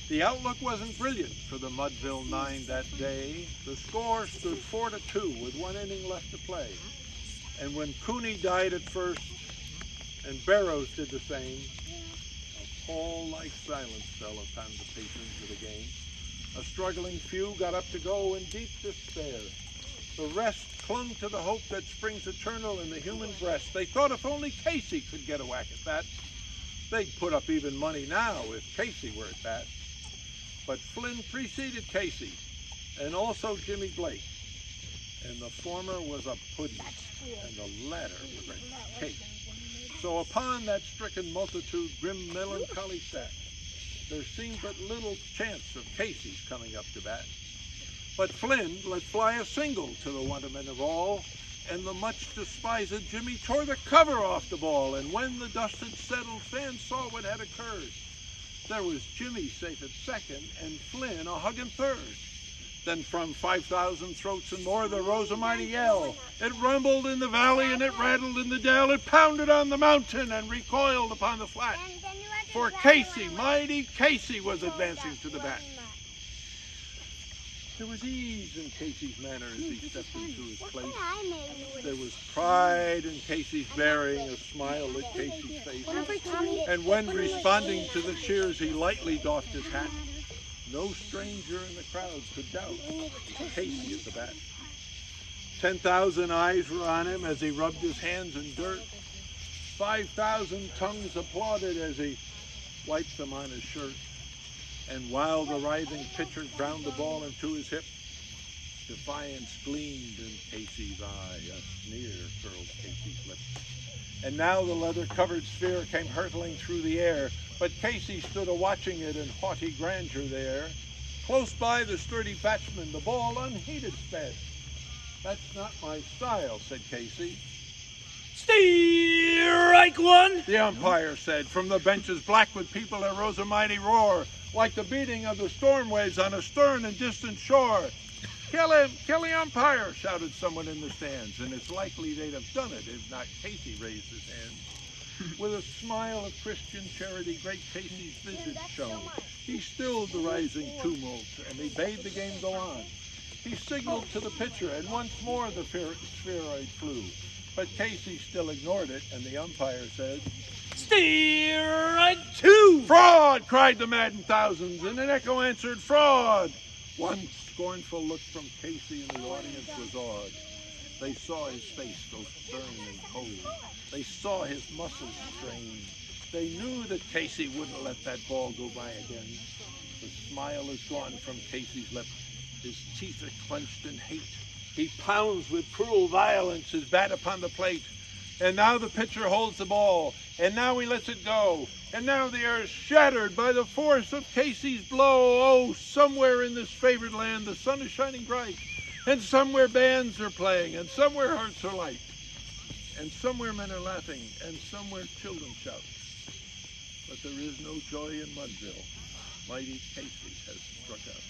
The outlook wasn't brilliant for the Mudville Nine that day. The score stood 4-2 with 1 inning left to play. And when Cooney died at first and Barrows did the same, a pall-like silence fell upon the patrons of the game. A struggling few got up to go in deep despair. The rest clung to the hope that springs eternal in the human breast. They thought if only Casey could get a whack at that. They'd put up even money now if Casey were at bat. But Flynn preceded Casey, and also Jimmy Blake. And the former was a pudding, and the latter was a cake. So upon that stricken multitude grim melancholy sat. There seemed but little chance of Casey's coming up to bat. But Flynn let fly a single to the wonderment of all, and the much despised Jimmy tore the cover off the ball, and when the dust had settled, fans saw what had occurred. There was Jimmy safe at second, and Flynn a hugging third. Then from 5,000 throats and more there rose a mighty yell. It rumbled in the valley and it rattled in the dell. It pounded on the mountain and recoiled upon the flat. For Casey, mighty Casey, was advancing to the bat. There was ease in Casey's manner as he stepped into his place. There was pride in Casey's bearing, a smile lit Casey's face. And when responding to the cheers, he lightly doffed his hat. No stranger in the crowd could doubt Casey at the bat. 10,000 eyes were on him as he rubbed his hands in dirt. 5,000 tongues applauded as he wiped them on his shirt. And while the writhing pitcher ground the ball into his hip, defiance gleamed in Casey's eye. A sneer curled Casey's lip. And now the leather-covered sphere came hurtling through the air, but Casey stood a-watching it in haughty grandeur there. Close by the sturdy batsman, the ball unheeded sped. That's not my style, said Casey. Strike one, the umpire said. From the benches black with people there rose a mighty roar, like the beating of the storm waves on a stern and distant shore. Kill him, kill the umpire, shouted someone in the stands, and it's likely they'd have done it if not Casey raised his hand. With a smile of Christian charity, great Casey's visage shone. He stilled the rising tumult, and he bade the game go on. He signaled to the pitcher, and once more the spheroid flew. But Casey still ignored it, and the umpire said, strike two! Fraud! Cried the maddened thousands, and an echo answered, fraud! One scornful look from Casey and the audience was awed. They saw his face go stern and cold. They saw his muscles strain. They knew that Casey wouldn't let that ball go by again. The smile is gone from Casey's lip. His teeth are clenched in hate. He pounds with cruel violence his bat upon the plate. And now the pitcher holds the ball. And now he lets it go. And now the air is shattered by the force of Casey's blow. Oh, somewhere in this favored land the sun is shining bright. And somewhere bands are playing. And somewhere hearts are light. And somewhere men are laughing. And somewhere children shout. But there is no joy in Mudville. Mighty Casey has struck out.